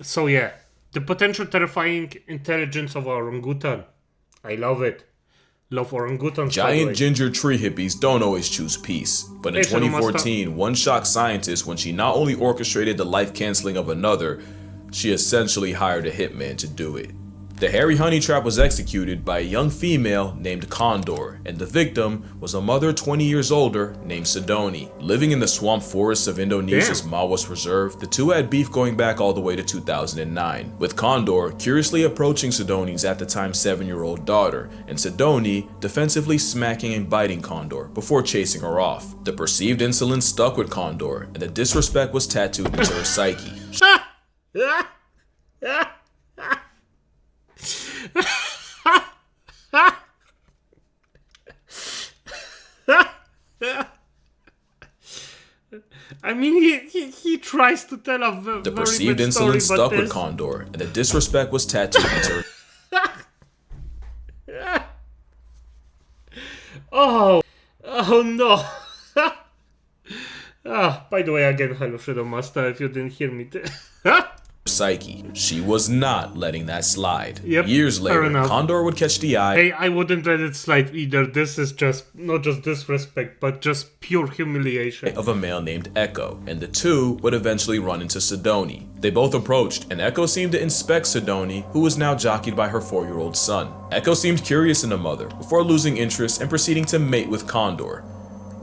So yeah, the potential terrifying intelligence of orangutan. I love it. Love orangutans. Giant ginger tree hippies don't always choose peace, but in 2014, one shocked scientist when she not only orchestrated the life canceling of another, she essentially hired a hitman to do it. The hairy honey trap was executed by a young female named Condor, and the victim was a mother 20 years older named Sidoni. Living in the swamp forests of Indonesia's Mawas Reserve, the two had beef going back all the way to 2009, with Condor curiously approaching Sidoni's at the time 7-year-old daughter, and Sidoni defensively smacking and biting Condor before chasing her off. The perceived insolence stuck with Condor, and the disrespect was tattooed into her psyche. I mean, he tries to tell a very The perceived insolence stuck with Condor, and the disrespect was tattooed into her. Oh no. By the way, again, hello Shadow Master, if you didn't hear me. Psyche. She was not letting that slide. Yep, years later, Condor would catch the eye. Hey, I wouldn't let it slide either. This is just not just disrespect, but just pure humiliation of a male named Echo, and the two would eventually run into Sidoni. They both approached, and Echo seemed to inspect Sidoni, who was now jockeyed by her 4-year-old son. Echo seemed curious in the mother, before losing interest and proceeding to mate with Condor.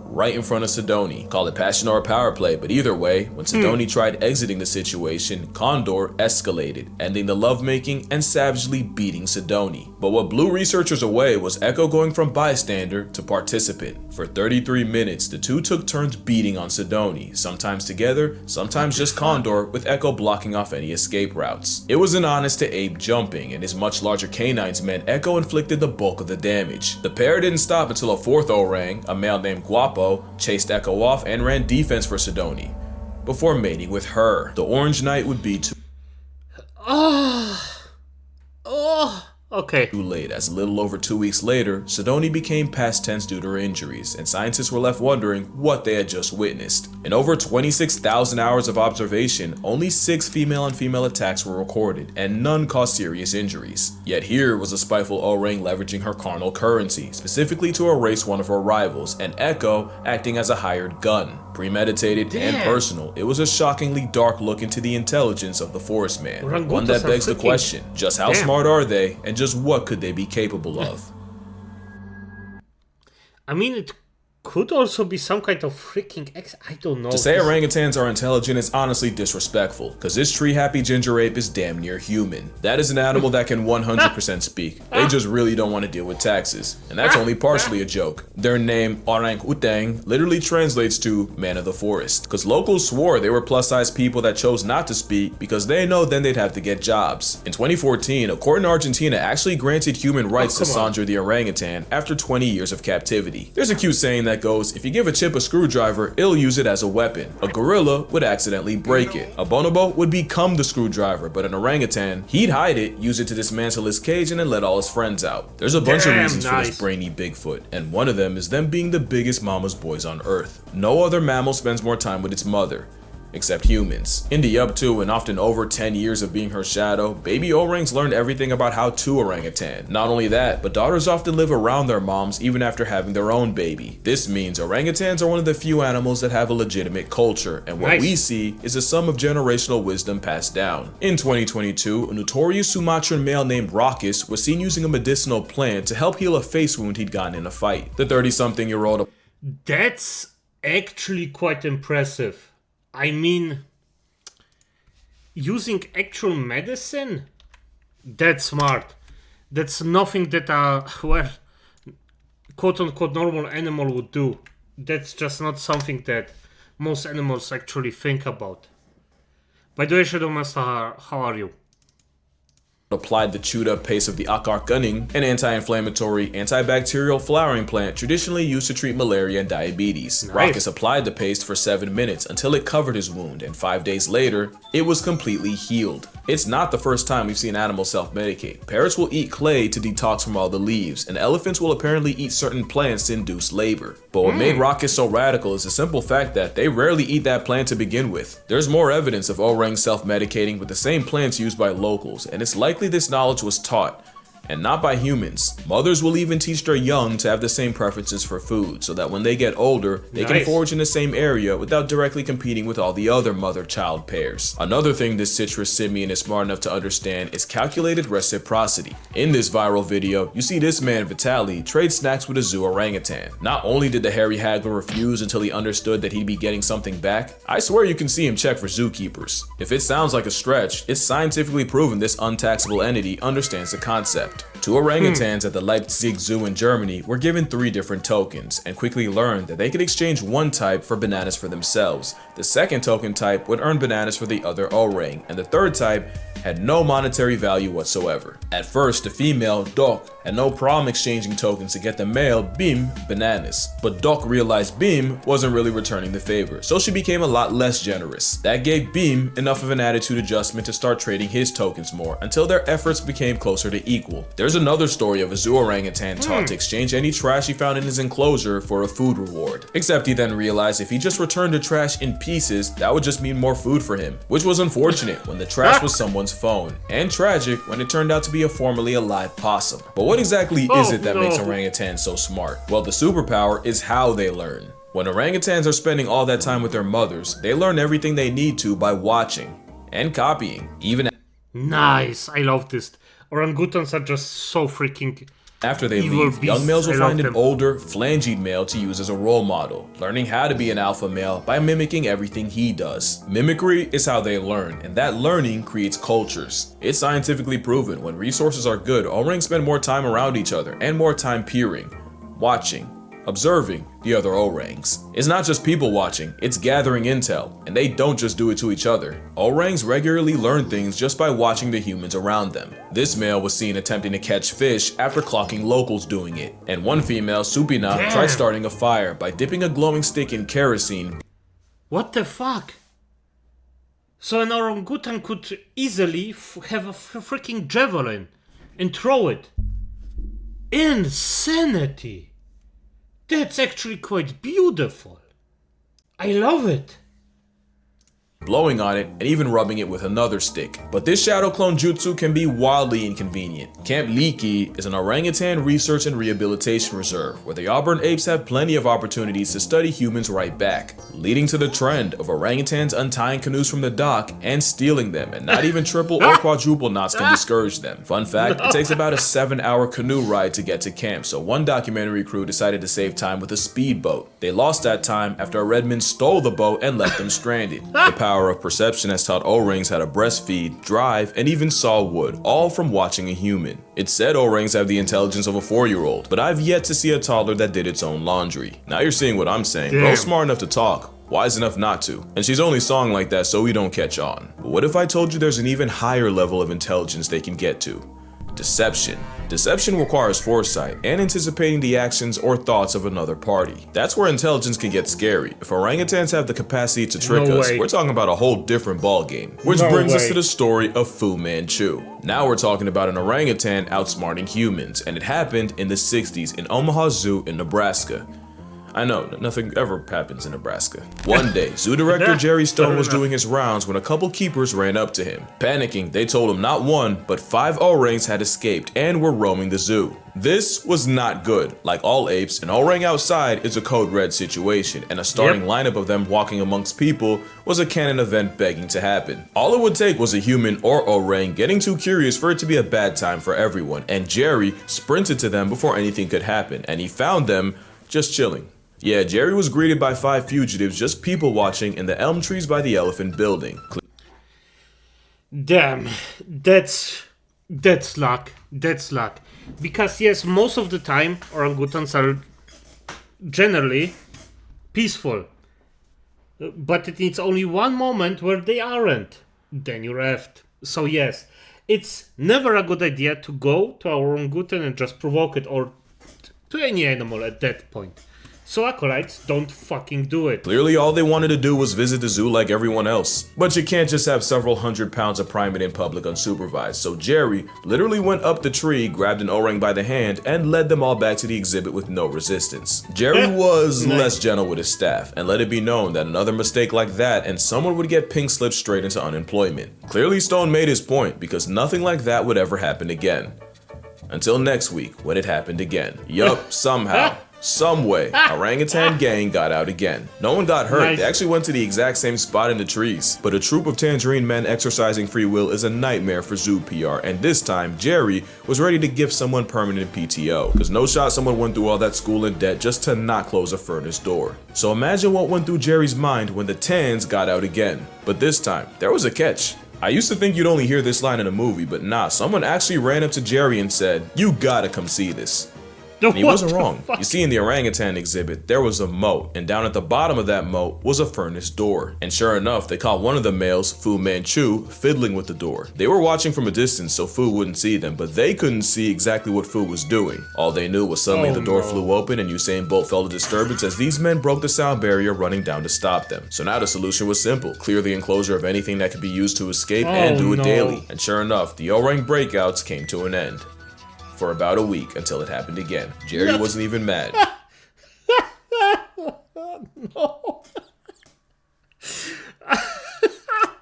Right in front of Sidoni. Call it passion or power play, but either way, when Sidoni tried exiting the situation, Condor escalated, ending the lovemaking and savagely beating Sidoni. But what blew researchers away was Echo going from bystander to participant. For 33 minutes, the two took turns beating on Sidoni, sometimes together, sometimes just Condor, with Echo blocking off any escape routes. It was an honest to ape jumping, and his much larger canines meant Echo inflicted the bulk of the damage. The pair didn't stop until a fourth orang, a male named Guapo, chased Echo off and ran defense for Sidoni, before mating with her. The Orange Knight would be too late, as a little over 2 weeks later, Sidoni became past tense due to her injuries, and scientists were left wondering what they had just witnessed. In over 26,000 hours of observation, only 6 female-on-female attacks were recorded, and none caused serious injuries. Yet here was a spiteful orang leveraging her carnal currency, specifically to erase one of her rivals, and Echo acting as a hired gun. Premeditated and personal, it was a shockingly dark look into the intelligence of the forest man. One that begs the question, just how smart are they, and just what could they be capable of? I mean, it could also be some kind of freaking I don't know. To say orangutans are intelligent is honestly disrespectful, because this tree-happy ginger ape is damn near human. That is an animal that can 100% speak. They just really don't want to deal with taxes. And that's only partially a joke. Their name, Orangutan, literally translates to man of the forest, because locals swore they were plus-size people that chose not to speak because they know then they'd have to get jobs. In 2014, a court in Argentina actually granted human rights to Sandra the orangutan after 20 years of captivity. There's a cute saying that goes, if you give a chip a screwdriver, it'll use it as a weapon. A gorilla would accidentally break it. A bonobo would become the screwdriver, but an orangutan, he'd hide it, use it to dismantle his cage, and then let all his friends out. There's a bunch of reasons for this brainy Bigfoot, and one of them is them being the biggest mama's boys on Earth. No other mammal spends more time with its mother, except humans. In the up to and often over 10 years of being her shadow, baby orangs learned everything about how to orangutan. Not only that, but daughters often live around their moms even after having their own baby. This means orangutans are one of the few animals that have a legitimate culture, and what we see is a sum of generational wisdom passed down. In 2022, a notorious Sumatran male named Raucus was seen using a medicinal plant to help heal a face wound he'd gotten in a fight. The 30-something-year-old... That's actually quite impressive. I mean, using actual medicine? That's smart. That's nothing that well, quote-unquote normal animal would do. That's just not something that most animals actually think about. By the way, Shadow Master, how are you? Applied the chewed up paste of the akar gunning, an anti-inflammatory, antibacterial flowering plant traditionally used to treat malaria and diabetes. Raucus applied the paste for 7 minutes until it covered his wound, and 5 days later, it was completely healed. It's not the first time we've seen animals self-medicate. Parrots will eat clay to detox from all the leaves, and elephants will apparently eat certain plants to induce labor. But what made Rocket so radical is the simple fact that they rarely eat that plant to begin with. There's more evidence of orangs self-medicating with the same plants used by locals, and it's likely this knowledge was taught, and not by humans. Mothers will even teach their young to have the same preferences for food, so that when they get older, they can forage in the same area without directly competing with all the other mother-child pairs. Another thing this citrus simian is smart enough to understand is calculated reciprocity. In this viral video, you see this man Vitaly trade snacks with a zoo orangutan. Not only did the hairy haggler refuse until he understood that he'd be getting something back, I swear you can see him check for zookeepers. If it sounds like a stretch, it's scientifically proven this untaxable entity understands the concept. Two orangutans at the Leipzig Zoo in Germany were given 3 different tokens and quickly learned that they could exchange one type for bananas for themselves. The second token type would earn bananas for the other orang, and the third type had no monetary value whatsoever. At first, the female, Doc, had no problem exchanging tokens to get the male, Bim, bananas. But Doc realized Bim wasn't really returning the favor, so she became a lot less generous. That gave Bim enough of an attitude adjustment to start trading his tokens more, until their efforts became closer to equal. There's another story of a zoo orangutan taught to exchange any trash he found in his enclosure for a food reward. Except he then realized if he just returned the trash in pieces, that would just mean more food for him, which was unfortunate when the trash was someone's phone, and tragic when it turned out to be a formerly alive possum. But what exactly is it that makes orangutans so smart? Well, the superpower is how they learn. When orangutans are spending all that time with their mothers, they learn everything they need to by watching and copying, even Nice, I love this. Orangutans are just so freaking after they evil leave. beasts. Young males will I love find an them. older, phalangeed male to use as a role model, learning how to be an alpha male by mimicking everything he does. Mimicry is how they learn, and that learning creates cultures. It's scientifically proven when resources are good, orangs spend more time around each other and more time peering, watching, observing the other orangs. It's not just people watching, it's gathering intel, and they don't just do it to each other. Orangs regularly learn things just by watching the humans around them. This male was seen attempting to catch fish after clocking locals doing it, and one female, Supina, tried starting a fire by dipping a glowing stick in kerosene. What the fuck? So an orangutan could easily have a freaking javelin and throw it. Insanity! That's actually quite beautiful. I love it. Blowing on it, and even rubbing it with another stick. But this shadow clone jutsu can be wildly inconvenient. Camp Leaky is an orangutan research and rehabilitation reserve where the Auburn apes have plenty of opportunities to study humans right back, leading to the trend of orangutans untying canoes from the dock and stealing them, and not even triple or quadruple knots can discourage them. Fun fact, it takes about a 7-hour canoe ride to get to camp, so one documentary crew decided to save time with a speedboat. They lost that time after a redman stole the boat and left them stranded. The power of perception has taught orangs how to breastfeed, drive, and even saw wood, all from watching a human. It's said orangs have the intelligence of a 4-year-old, but I've yet to see a toddler that did its own laundry. Now you're seeing what I'm saying. Bro's smart enough to talk, wise enough not to, and she's only song like that so we don't catch on. But what if I told you there's an even higher level of intelligence they can get to? Deception. Deception requires foresight and anticipating the actions or thoughts of another party. That's where intelligence can get scary. If orangutans have the capacity to trick us, we're talking about a whole different ballgame. Which brings us to the story of Fu Manchu. Now we're talking about an orangutan outsmarting humans, and it happened in the 60s in Omaha Zoo in Nebraska. I know, nothing ever happens in Nebraska. One day, zoo director Jerry Stone was doing his rounds when a couple keepers ran up to him. Panicking, they told him not 1, but 5 orangs had escaped and were roaming the zoo. This was not good. Like all apes, an orang outside is a code red situation, and a starting lineup of them walking amongst people was a canon event begging to happen. All it would take was a human or orang getting too curious for it to be a bad time for everyone, and Jerry sprinted to them before anything could happen, and he found them just chilling. Yeah, Jerry was greeted by 5 fugitives just people watching in the elm trees by the elephant building. Damn, that's luck. That's luck. Because yes, most of the time orangutans are generally peaceful. But it needs only one moment where they aren't. Then you're effed. So yes, it's never a good idea to go to an orangutan and just provoke it, or to any animal at that point. So acolytes, don't fucking do it. Clearly, all they wanted to do was visit the zoo like everyone else. But you can't just have several hundred pounds of primate in public unsupervised, so Jerry literally went up the tree, grabbed an orang by the hand, and led them all back to the exhibit with no resistance. Jerry was less gentle with his staff, and let it be known that another mistake like that and someone would get pink slipped straight into unemployment. Clearly, Stone made his point, because nothing like that would ever happen again. Until next week, when it happened again. Yup, somehow. Some way, Orangutan gang got out again. No one got hurt, Nice. They actually went to the exact same spot in the trees. But a troop of tangerine men exercising free will is a nightmare for zoo PR, and this time, Jerry was ready to give someone permanent PTO, because no shot someone went through all that school in debt just to not close a furnace door. So imagine what went through Jerry's mind when the Tans got out again. But this time, there was a catch. I used to think you'd only hear this line in a movie, but nah, someone actually ran up to Jerry and said, "You gotta come see this." And he wasn't wrong. You see, in the orangutan exhibit, there was a moat, and down at the bottom of that moat was a furnace door. And sure enough, they caught one of the males, Fu Manchu, fiddling with the door. They were watching from a distance so Fu wouldn't see them, but they couldn't see exactly what Fu was doing. All they knew was suddenly the door flew open and Usain Bolt felt a disturbance as these men broke the sound barrier running down to stop them. So now the solution was simple. Clear the enclosure of anything that could be used to escape and do it daily. And sure enough, the orang breakouts came to an end. For about a week until it happened again. Jerry wasn't even mad. No.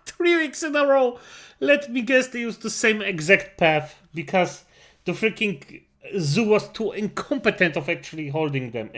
3 weeks in a row. Let me guess they used the same exact path because the freaking zoo was too incompetent of actually holding them.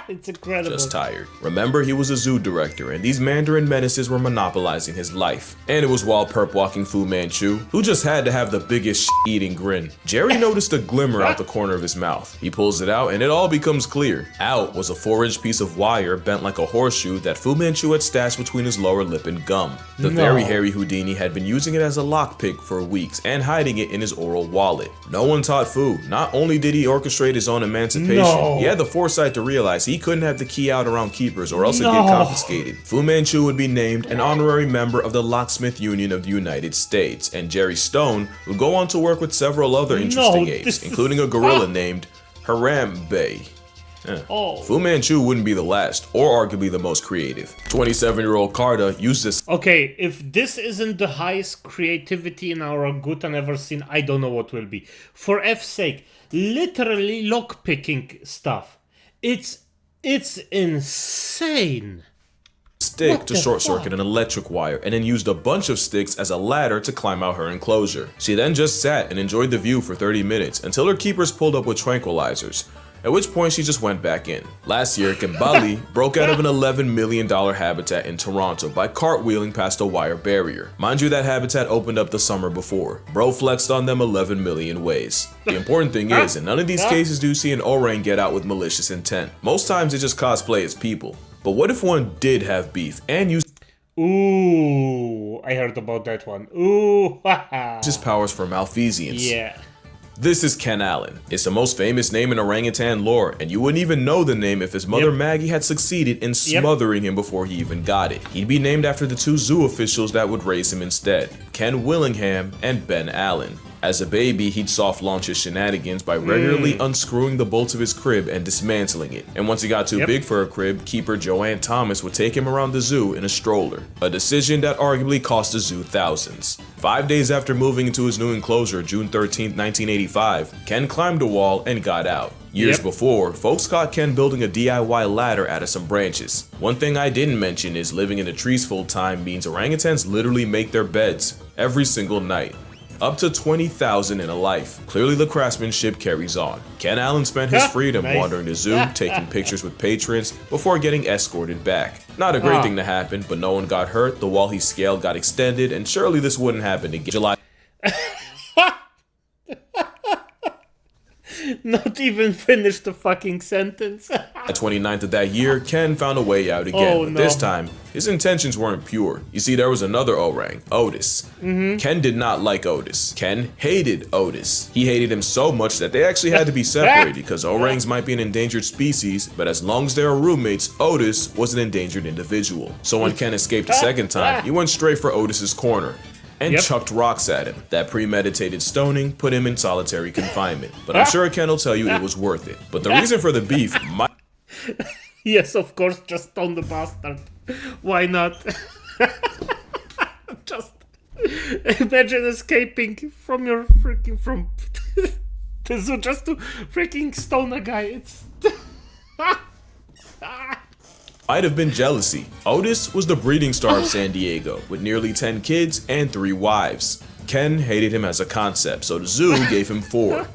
It's incredible. Just tired. Remember, he was a zoo director, and these Mandarin menaces were monopolizing his life. And it was while perp walking Fu Manchu, who just had to have the biggest eating grin. Jerry noticed a glimmer out the corner of his mouth. He pulls it out, and it all becomes clear. Out was a 4-inch piece of wire bent like a horseshoe that Fu Manchu had stashed between his lower lip and gum. The very hairy Houdini had been using it as a lockpick for weeks and hiding it in his oral wallet. No one taught Fu. Not only did he orchestrate his own emancipation, he had the foresight to realize he couldn't have the key out around keepers or else it'd get confiscated. Fu Manchu would be named an honorary member of the Locksmith Union of the United States, and Jerry Stone would go on to work with several other interesting apes, including a gorilla named Harambe. Fu Manchu wouldn't be the last, or arguably the most creative. 27-year-old Carter used this. Okay, if this isn't the highest creativity in our orangutan ever seen, I don't know what will be. For F's sake, literally lockpicking stuff. It's insane. Stick to short circuit an electric wire and then used a bunch of sticks as a ladder to climb out her enclosure. She then just sat and enjoyed the view for 30 minutes until her keepers pulled up with tranquilizers, at which point she just went back in. Last year, Kimbali broke out of an $11 million habitat in Toronto by cartwheeling past a wire barrier. Mind you, that habitat opened up the summer before. Bro flexed on them 11 million ways. The important thing is, in none of these cases do you see an orang get out with malicious intent. Most times they just cosplay as people. But what if one did have beef and used Ooh, I heard about that one. Ooh, haha. his powers for malfeasance? Yeah. This is Ken Allen. It's the most famous name in orangutan lore, and you wouldn't even know the name if his mother Maggie had succeeded in smothering him before he even got it. He'd be named after the 2 zoo officials that would raise him instead, Ken Willingham and Ben Allen. As a baby, he'd soft launch his shenanigans by regularly unscrewing the bolts of his crib and dismantling it. And once he got too big for a crib, keeper Joanne Thomas would take him around the zoo in a stroller. A decision that arguably cost the zoo thousands. 5 days after moving into his new enclosure, June 13, 1985, Ken climbed a wall and got out. Years before, folks caught Ken building a DIY ladder out of some branches. One thing I didn't mention is living in the trees full time means orangutans literally make their beds every single night. Up to 20,000 in a life. Clearly the craftsmanship carries on. Ken Allen spent his freedom wandering the zoo, taking pictures with patrons before getting escorted back. Not a great thing to happen, but no one got hurt, the wall he scaled got extended, and surely this wouldn't happen again. July Not even finish the fucking sentence. 29th of that year, Ken found a way out again, but this time, his intentions weren't pure. You see, there was another orang, Otis. Ken did not like Otis. Ken hated Otis. He hated him so much that they actually had to be separated because orangs might be an endangered species, but as long as they were roommates, Otis was an endangered individual. So when Ken escaped a second time, he went straight for Otis's corner and chucked rocks at him. That premeditated stoning put him in solitary confinement. But I'm sure Ken will tell you it was worth it. But the reason for the beef might Yes, of course, just stone the bastard. Why not? Just imagine escaping from your freaking from the zoo just to freaking stone a guy. It's Might have been jealousy. Otis was the breeding star of San Diego, with nearly 10 kids and 3 wives. Ken hated him as a concept, so the zoo gave him 4.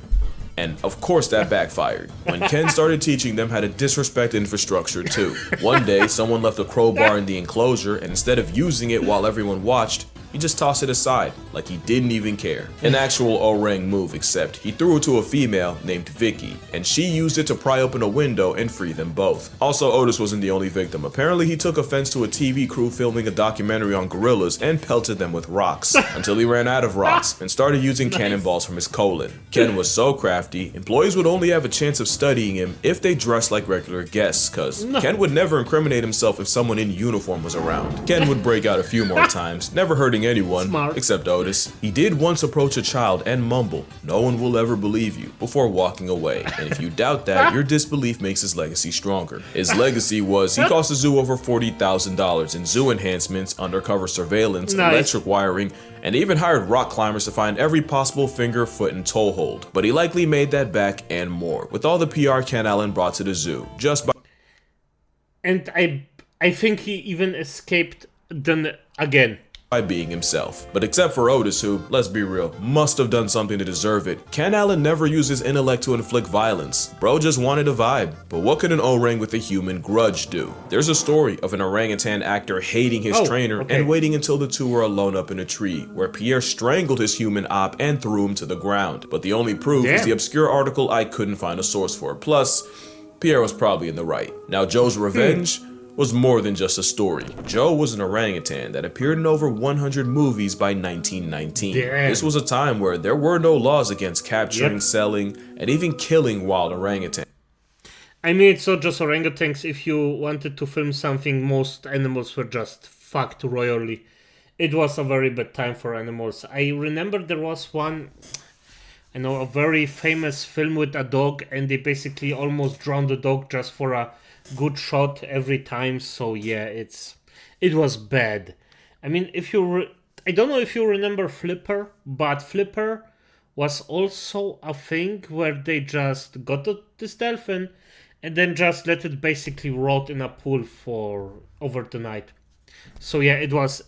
And of course that backfired, when Ken started teaching them how to disrespect infrastructure too. One day, someone left a crowbar in the enclosure, and instead of using it while everyone watched, he just tossed it aside, like he didn't even care. An actual orang move, except he threw it to a female named Vicky, and she used it to pry open a window and free them both. Also, Otis wasn't the only victim. Apparently, he took offense to a TV crew filming a documentary on gorillas and pelted them with rocks, until he ran out of rocks and started using cannonballs from his colon. Ken was so crafty, employees would only have a chance of studying him if they dressed like regular guests, cause Ken would never incriminate himself if someone in uniform was around. Ken would break out a few more times, never hurting anyone, Smart. except Otis. He did once approach a child and mumble, "No one will ever believe you," before walking away. And if you doubt that, your disbelief makes his legacy stronger. His legacy was he cost the zoo over $40,000 in zoo enhancements, undercover surveillance, Nice. electric wiring, and even hired rock climbers to find every possible finger, foot, and toe hold. But he likely made that back and more, with all the PR Ken Allen brought to the zoo, just by and I think he even escaped then again. being himself. But except for Otis, who, let's be real, must have done something to deserve it, Ken Allen never used his intellect to inflict violence. Bro just wanted a vibe. But what could an orang with a human grudge do? There's a story of an orangutan actor hating his trainer and waiting until the two were alone up in a tree, where Pierre strangled his human op and threw him to the ground. But the only proof is the obscure article I couldn't find a source for. Plus, Pierre was probably in the right. Now, Joe's revenge was more than just a story. Joe was an orangutan that appeared in over 100 movies by 1919. This was a time where there were no laws against capturing, selling, and even killing wild orangutans. I mean, it's not just orangutans. If you wanted to film something, most animals were just fucked royally. It was a very bad time for animals. I remember there was one, I know, a very famous film with a dog, and they basically almost drowned the dog just for a good shot every time. So yeah, it was bad. I mean, if you I don't know if you remember Flipper, but Flipper was also a thing where they just got this dolphin and then just let it basically rot in a pool for over the night. So yeah, it was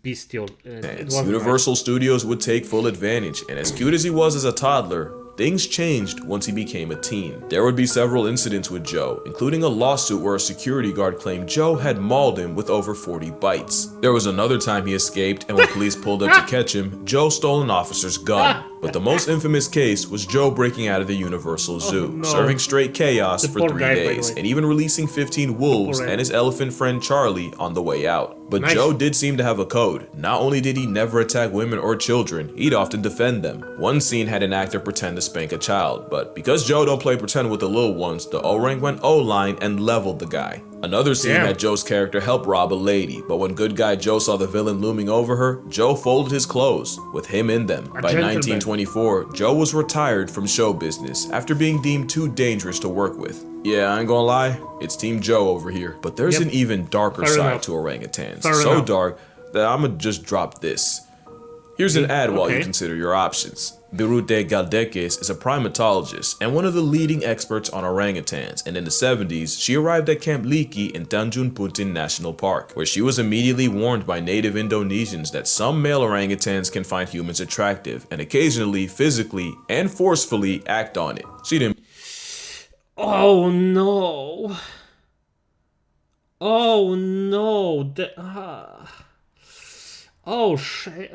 bestial. Universal Studios would take full advantage, and as cute as he was as a toddler, things changed once he became a teen. There would be several incidents with Joe, including a lawsuit where a security guard claimed Joe had mauled him with over 40 bites. There was another time he escaped, and when police pulled up to catch him, Joe stole an officer's gun. But the most infamous case was Joe breaking out of the Universal Zoo, serving straight chaos for 3 days, and even releasing 15 wolves and his elephant friend Charlie on the way out. But Joe did seem to have a code. Not only did he never attack women or children, he'd often defend them. One scene had an actor pretend to spank a child, but because Joe don't play pretend with the little ones, the orang went O-line and leveled the guy. Another scene had Joe's character help rob a lady, but when good guy Joe saw the villain looming over her, Joe folded his clothes, with him in them. By 1924, Joe was retired from show business after being deemed too dangerous to work with. Yeah, I ain't gonna lie, it's Team Joe over here. But there's an even darker side to orangutans. So dark that I'ma just drop this. Here's an ad while you consider your options. Birute Galdeques is a primatologist and one of the leading experts on orangutans, and in the 70s, she arrived at Camp Liki in Tanjung Putin National Park, where she was immediately warned by native Indonesians that some male orangutans can find humans attractive and occasionally physically and forcefully act on it. She didn't Oh no. Oh no. Oh shit.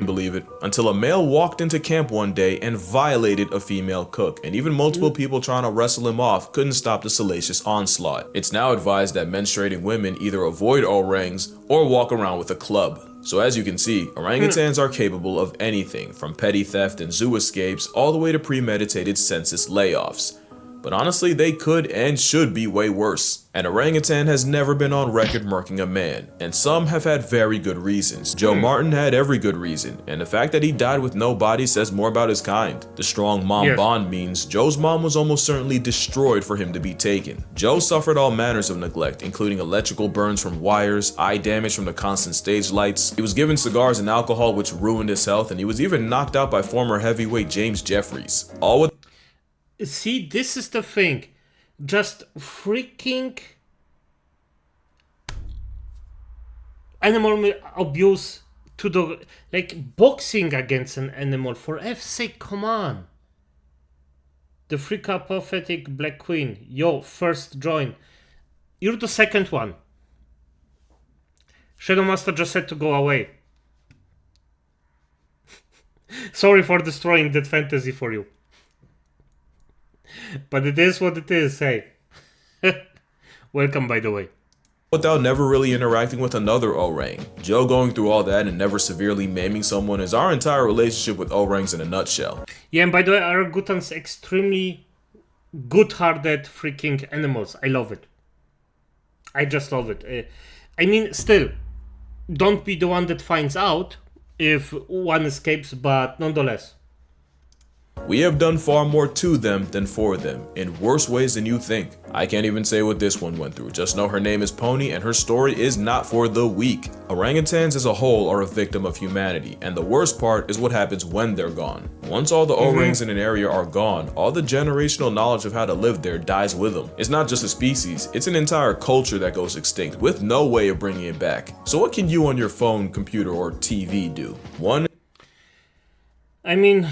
believe it, until a male walked into camp one day and violated a female cook, and even multiple people trying to wrestle him off couldn't stop the salacious onslaught. It's now advised that menstruating women either avoid orangs or walk around with a club. So as you can see, orangutans are capable of anything from petty theft and zoo escapes all the way to premeditated census layoffs. But honestly, they could and should be way worse. An orangutan has never been on record murking a man, and some have had very good reasons. Joe Martin had every good reason, and the fact that he died with no body says more about his kind. The strong mom bond means Joe's mom was almost certainly destroyed for him to be taken. Joe suffered all manners of neglect, including electrical burns from wires, eye damage from the constant stage lights. He was given cigars and alcohol which ruined his health, and he was even knocked out by former heavyweight James Jeffries. All with... See, this is the thing. Just freaking animal abuse to the, like, boxing against an animal, for F's sake, come on. The freak apathetic Black Queen, yo, first join. You're the second one. Shadow Master just said to go away. Sorry for destroying that fantasy for you. But it is what it is, hey. Welcome, by the way. Without never really interacting with another orang. Joe going through all that and never severely maiming someone is our entire relationship with orangs in a nutshell. Yeah, and by the way, orangutans extremely good-hearted freaking animals. I love it. I just love it. I mean, still, don't be the one that finds out if one escapes, but nonetheless. We have done far more to them than for them, in worse ways than you think. I can't even say what this one went through, just know her name is Pony and her story is not for the weak. Orangutans as a whole are a victim of humanity, and the worst part is what happens when they're gone. Once all the orangs in an area are gone, all the generational knowledge of how to live there dies with them. It's not just a species, it's an entire culture that goes extinct, with no way of bringing it back. So what can you on your phone, computer, or TV do? One, I mean,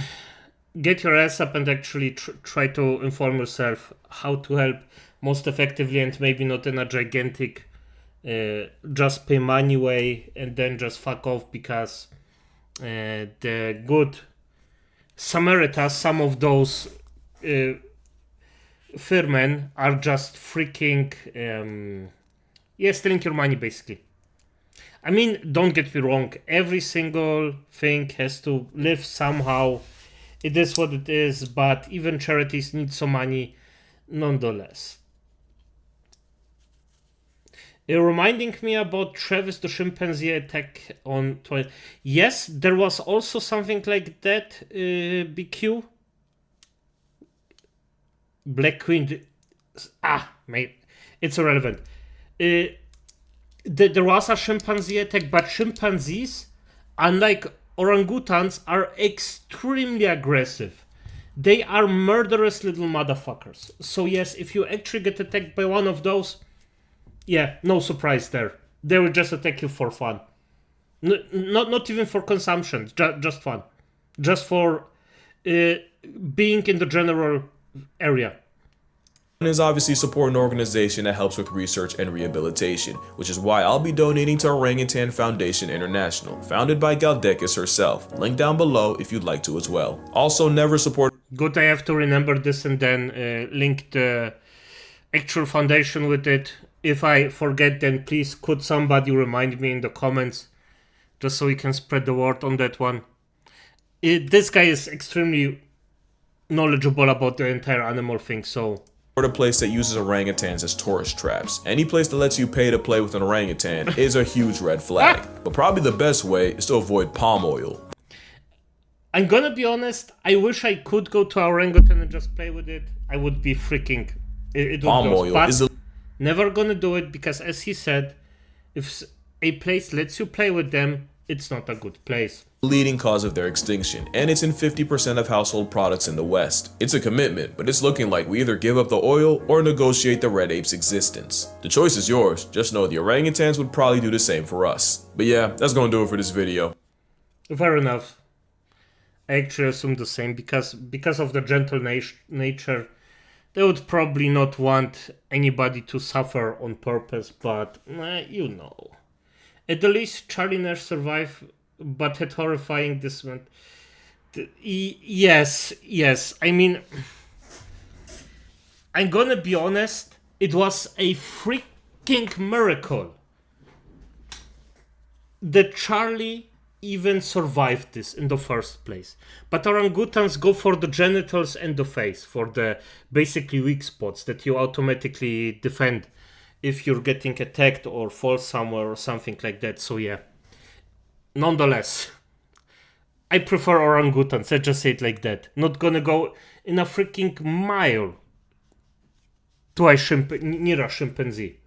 get your ass up and actually try to inform yourself how to help most effectively, and maybe not in a gigantic just pay money way and then just fuck off, because the good Samaritans, some of those firmen are just freaking stealing your money basically. I mean, don't get me wrong, every single thing has to live somehow. It is what it is, but even charities need some money nonetheless. Reminding me about Travis the chimpanzee attack on Twitter. Yes, there was also something like that, BQ. Black Queen. Mate, it's irrelevant. There was a chimpanzee attack, but chimpanzees, unlike orangutans, are extremely aggressive. They are murderous little motherfuckers. So yes, if you actually get attacked by one of those, yeah, no surprise there. They will just attack you for fun. Not even for consumption, just fun. Just for being in the general area. is obviously support an organization that helps with research and rehabilitation, which is why I'll be donating to Orangutan Foundation International, founded by Galdekis herself. Link down below if you'd like to as well. Also, never support... Good, I have to remember this and then link the actual foundation with it. If I forget, then please could somebody remind me in the comments, just so we can spread the word on that one. This guy is extremely knowledgeable about the entire animal thing, so... a place that uses orangutans as tourist traps. Any place that lets you pay to play with an orangutan is a huge red flag. But probably the best way is to avoid palm oil. I'm gonna be honest, I wish I could go to orangutan and just play with it. I would be freaking... It would palm go, oil but is a... never gonna do it, because as he said, if a place lets you play with them, it's not a good place. leading cause of their extinction, and it's in 50% of household products in the West. It's a commitment, but it's looking like we either give up the oil or negotiate the red ape's existence. The choice is yours, just know the orangutans would probably do the same for us. But yeah, that's gonna do it for this video. Fair enough. I actually assume the same, because of the gentle nature, they would probably not want anybody to suffer on purpose, but you know. At the least, Charlie Nash survived, but had horrifying this one. Yes. I mean, I'm gonna be honest, it was a freaking miracle that Charlie even survive this in the first place. But orangutans go for the genitals and the face, for the basically weak spots that you automatically defend if you're getting attacked or fall somewhere or something like that. So yeah, nonetheless, I prefer orangutans. I just say it like that. Not gonna go in a freaking mile to near a chimpanzee.